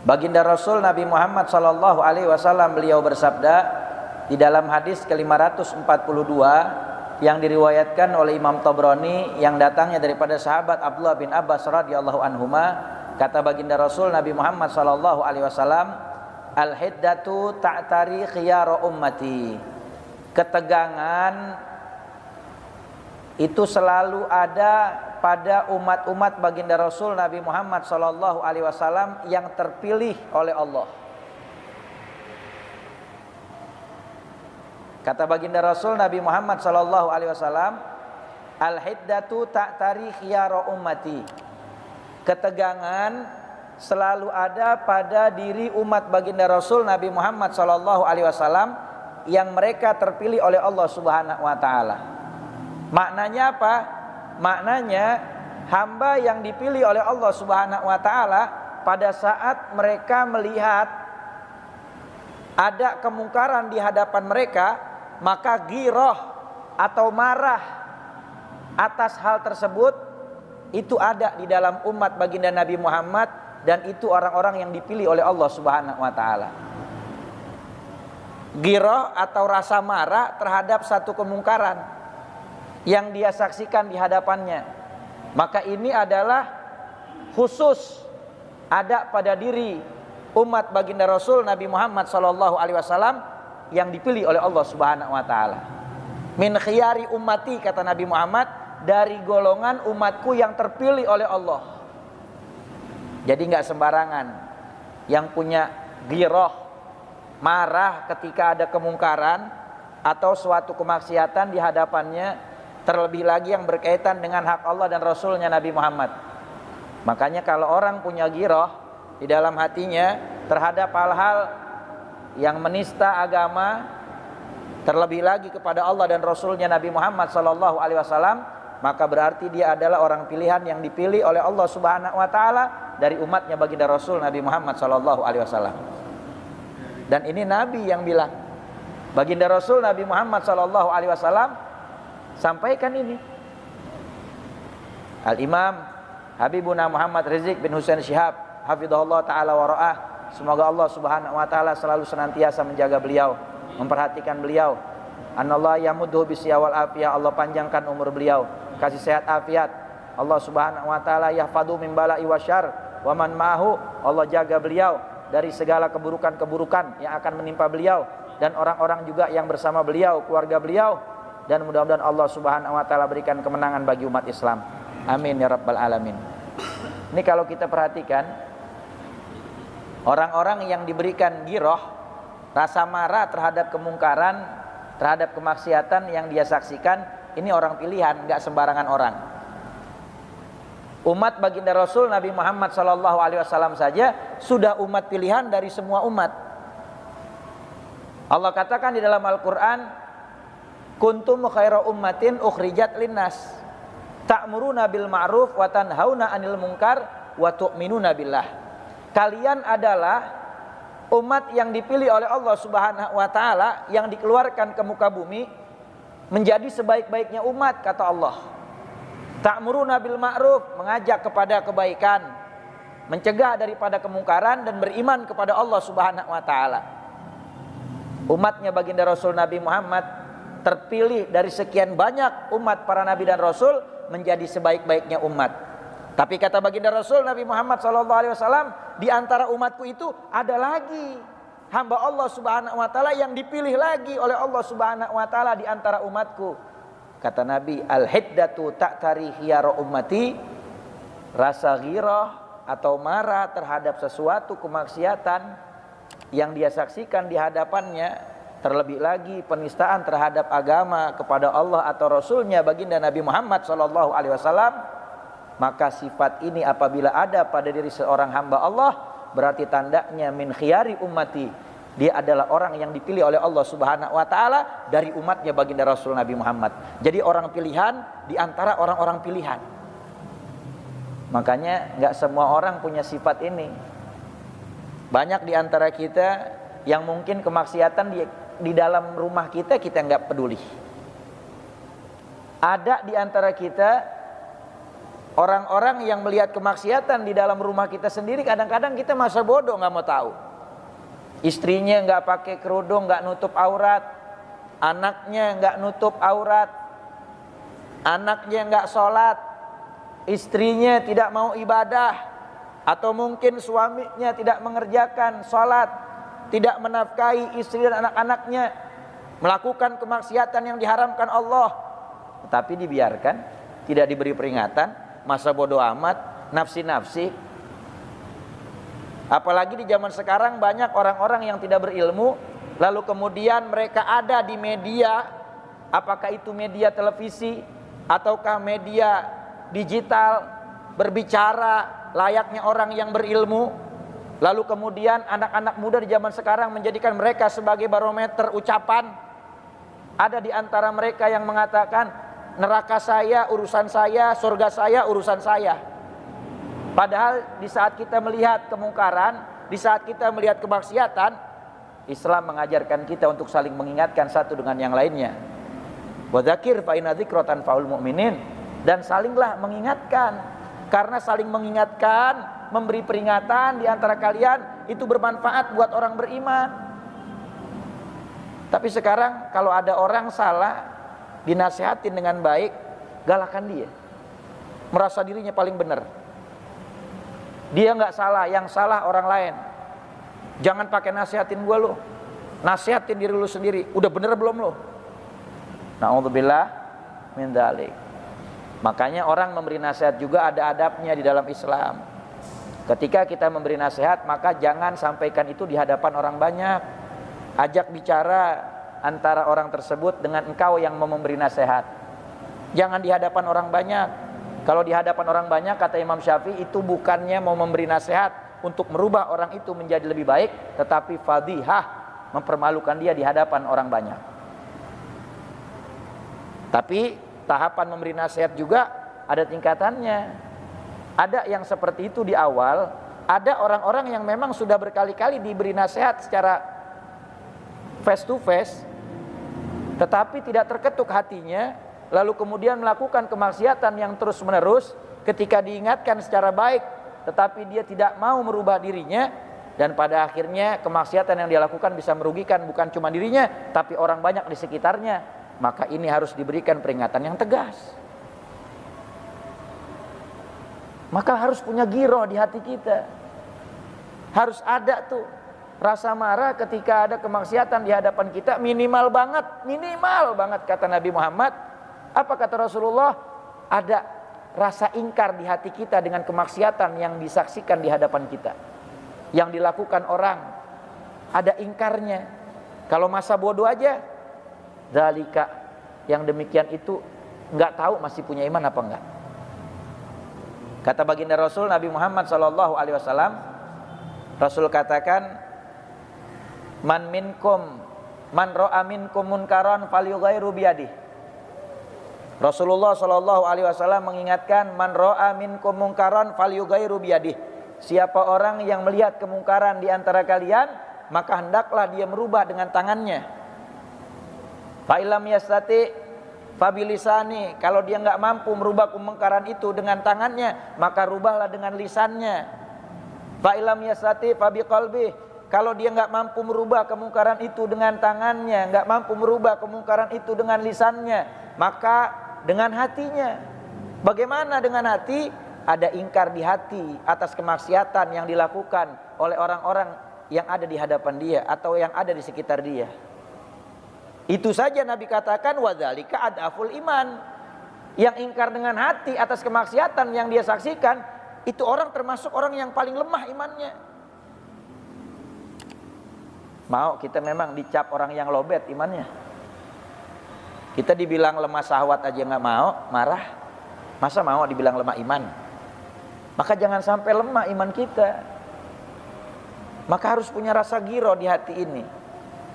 Baginda Rasul Nabi Muhammad sallallahu alaihi wasallam beliau bersabda di dalam hadis ke-542 yang diriwayatkan oleh Imam Tabrani yang datangnya daripada sahabat Abdullah bin Abbas radhiyallahu anhuma, kata baginda Rasul Nabi Muhammad sallallahu alaihi wasallam, al-hiddatu ta'tari khiyara ummati. Ketegangan itu selalu ada pada umat-umat baginda Rasul Nabi Muhammad sallallahu alaihi wasallam yang terpilih oleh Allah. Kata baginda Rasul Nabi Muhammad sallallahu alaihi wasallam, al-hiddatu ta'tari khiyara ummati. Ketegangan selalu ada pada diri umat baginda Rasul Nabi Muhammad sallallahu alaihi wasallam yang mereka terpilih oleh Allah Subhanahu wa taala. Maknanya apa? Maknanya hamba yang dipilih oleh Allah Subhanahu wa taala pada saat mereka melihat ada kemungkaran di hadapan mereka, maka ghirah atau marah atas hal tersebut itu ada di dalam umat baginda Nabi Muhammad, dan itu orang-orang yang dipilih oleh Allah Subhanahu wa taala. Ghirah atau rasa marah terhadap satu kemungkaran yang dia saksikan di hadapannya, maka ini adalah khusus ada pada diri umat baginda Rasul Nabi Muhammad sallallahu alaihi wasallam yang dipilih oleh Allah Subhanahu wa taala. Min khiyari ummati, kata Nabi Muhammad, dari golongan umatku yang terpilih oleh Allah. Jadi enggak sembarangan yang punya ghirah, marah ketika ada kemungkaran atau suatu kemaksiatan di hadapannya, terlebih lagi yang berkaitan dengan hak Allah dan Rasulnya Nabi Muhammad. Makanya kalau orang punya ghirah di dalam hatinya terhadap hal-hal yang menista agama, terlebih lagi kepada Allah dan Rasulnya Nabi Muhammad sallallahu alaihi wasallam, maka berarti dia adalah orang pilihan yang dipilih oleh Allah Subhanahu wa taala dari umatnya baginda Rasul Nabi Muhammad sallallahu alaihi wasallam. Dan ini Nabi yang bilang, baginda Rasul Nabi Muhammad sallallahu alaihi wasallam sampaikan ini. Al-Imam Habibuna Muhammad Rizik bin Husain Syihab hafizahullah taala wa ra'ah, semoga Allah Subhanahu wa taala selalu senantiasa menjaga beliau, memperhatikan beliau. Anallah yamudhu bisya wal afiyah, Allah panjangkan umur beliau, kasih sehat afiat. Allah Subhanahu wa taala yahfadu min bala'i wasyarr wa man ma'hu, Allah jaga beliau dari segala keburukan-keburukan yang akan menimpa beliau dan orang-orang juga yang bersama beliau, keluarga beliau, dan mudah-mudahan Allah Subhanahu wa taala berikan kemenangan bagi umat Islam. Amin ya rabbal alamin. Ini kalau kita perhatikan, orang-orang yang diberikan ghirah, rasa marah terhadap kemungkaran, terhadap kemaksiatan yang dia saksikan, ini orang pilihan, enggak sembarangan orang. Umat baginda Rasul Nabi Muhammad sallallahu alaihi wasallam saja sudah umat pilihan dari semua umat. Allah katakan di dalam Al-Qur'an, kuntum khaira ummatin ukhrijat linnas ta'muruna bil ma'ruf wa tanhauna 'anil munkar wa tu'minuna billah. Kalian adalah umat yang dipilih oleh Allah Subhanahu wa taala, yang dikeluarkan ke muka bumi menjadi sebaik-baiknya umat, kata Allah. Ta'muruna bil ma'ruf, mengajak kepada kebaikan, mencegah daripada kemungkaran, dan beriman kepada Allah Subhanahu wa taala. Umatnya baginda Rasul Nabi Muhammad terpilih dari sekian banyak umat para nabi dan rasul menjadi sebaik-baiknya umat. Tapi kata baginda Rasul Nabi Muhammad SAW, di antara umatku itu ada lagi hamba Allah Subhanahu wa taala yang dipilih lagi oleh Allah Subhanahu wa taala di antara umatku. Kata Nabi, al-hiddatu ta'tari khiyara ummati, rasa ghirah atau marah terhadap sesuatu kemaksiatan yang dia saksikan di hadapannya, terlebih lagi penistaan terhadap agama kepada Allah atau Rasulnya baginda Nabi Muhammad SAW, maka sifat ini apabila ada pada diri seorang hamba Allah, berarti tandanya min khiyari ummati, dia adalah orang yang dipilih oleh Allah Subhanahu wa taala dari umatnya baginda Rasul Nabi Muhammad. Jadi orang pilihan di antara orang-orang pilihan. Makanya enggak semua orang punya sifat ini. Banyak di antara kita yang mungkin kemaksiatan di dalam rumah kita enggak peduli. Ada di antara kita Orang-orang yang melihat kemaksiatan di dalam rumah kita sendiri, kadang-kadang kita masa bodoh nggak mau tahu. Istrinya nggak pakai kerudung, nggak nutup aurat, anaknya nggak nutup aurat, anaknya nggak sholat, istrinya tidak mau ibadah, atau mungkin suaminya tidak mengerjakan sholat, tidak menafkahi istri dan anak-anaknya, melakukan kemaksiatan yang diharamkan Allah, tetapi dibiarkan, tidak diberi peringatan. Masa bodoh amat, nafsi-nafsi. Apalagi di zaman sekarang banyak orang-orang yang tidak berilmu, lalu kemudian mereka ada di media, apakah itu media televisi ataukah media digital, berbicara layaknya orang yang berilmu. Lalu kemudian anak-anak muda di zaman sekarang menjadikan mereka sebagai barometer ucapan. Ada di antara mereka yang mengatakan, neraka saya urusan saya, surga saya urusan saya. Padahal di saat kita melihat kemungkaran, di saat kita melihat kemaksiatan, Islam mengajarkan kita untuk saling mengingatkan satu dengan yang lainnya. Wa dzakir fa inna dzikra tanfa'ul mu'minin, dan salinglah mengingatkan, karena saling mengingatkan, memberi peringatan di antara kalian itu bermanfaat buat orang beriman. Tapi sekarang kalau ada orang salah, dinasihatin dengan baik, galakan dia, merasa dirinya paling benar. Dia nggak salah, yang salah orang lain. Jangan pakai nasihatin gua lo, nasihatin diri lu sendiri. Udah bener belum lo? Na'udzubillah min dzalik. Makanya orang memberi nasihat juga ada adabnya di dalam Islam. Ketika kita memberi nasihat, maka jangan sampaikan itu di hadapan orang banyak. Ajak bicara antara orang tersebut dengan engkau yang mau memberi nasihat. Jangan di hadapan orang banyak. Kalau di hadapan orang banyak, kata Imam Syafi'i, itu bukannya mau memberi nasihat untuk merubah orang itu menjadi lebih baik, tetapi fadhihah, mempermalukan dia di hadapan orang banyak. Tapi tahapan memberi nasihat juga ada tingkatannya. Ada yang seperti itu di awal, ada orang-orang yang memang sudah berkali-kali diberi nasihat secara face to face, tetapi tidak terketuk hatinya, lalu kemudian melakukan kemaksiatan yang terus menerus. Ketika diingatkan secara baik, tetapi dia tidak mau merubah dirinya, dan pada akhirnya kemaksiatan yang dia lakukan bisa merugikan bukan cuma dirinya, tapi orang banyak di sekitarnya. Maka ini harus diberikan peringatan yang tegas. Maka harus punya giroh di hati kita, harus ada tuh rasa marah ketika ada kemaksiatan di hadapan kita, minimal banget kata Nabi Muhammad. Apa kata Rasulullah? Ada rasa ingkar di hati kita dengan kemaksiatan yang disaksikan di hadapan kita, yang dilakukan orang, ada ingkarnya. Kalau masa bodoh aja, dzalika, yang demikian itu nggak tahu masih punya iman apa enggak. Kata baginda Rasul Nabi Muhammad SAW, Rasul katakan, man ra'a minkum munkaran falyughayyiru biyadihi. Rasulullah SAW mengingatkan, man ra'a minkum munkaran falyughayyiru biyadihi. Siapa orang yang melihat kemungkaran di antara kalian, maka hendaklah dia merubah dengan tangannya. Fa illam yastati fabilisani, kalau dia enggak mampu merubah kemungkaran itu dengan tangannya, maka rubahlah dengan lisannya. Fa illam yastati fabiqalbi, kalau dia enggak mampu merubah kemungkaran itu dengan tangannya, enggak mampu merubah kemungkaran itu dengan lisannya, maka dengan hatinya. Bagaimana dengan hati? Ada ingkar di hati atas kemaksiatan yang dilakukan oleh orang-orang yang ada di hadapan dia atau yang ada di sekitar dia. Itu saja Nabi katakan, wadzalika adaful iman. Yang ingkar dengan hati atas kemaksiatan yang dia saksikan, itu orang termasuk orang yang paling lemah imannya. Mau kita memang dicap orang yang lobet imannya? Kita dibilang lemah syahwat aja nggak mau, marah. Masa mau dibilang lemah iman? Maka jangan sampai lemah iman kita. Maka harus punya rasa giro di hati ini,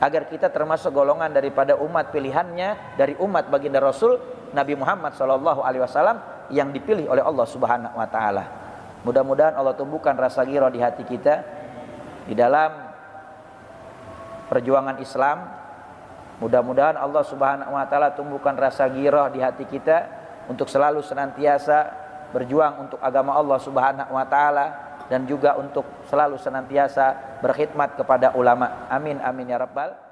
agar kita termasuk golongan daripada umat pilihannya, dari umat baginda Rasul Nabi Muhammad SAW yang dipilih oleh Allah Subhanahu Wa Taala. Mudah-mudahan Allah tumbuhkan rasa giro di hati kita di dalam perjuangan Islam. Mudah-mudahan Allah Subhanahu Wa Taala tumbuhkan rasa giro di hati kita untuk selalu senantiasa berjuang untuk agama Allah Subhanahu wa taala dan juga untuk selalu senantiasa berkhidmat kepada ulama. Amin amin ya rabbal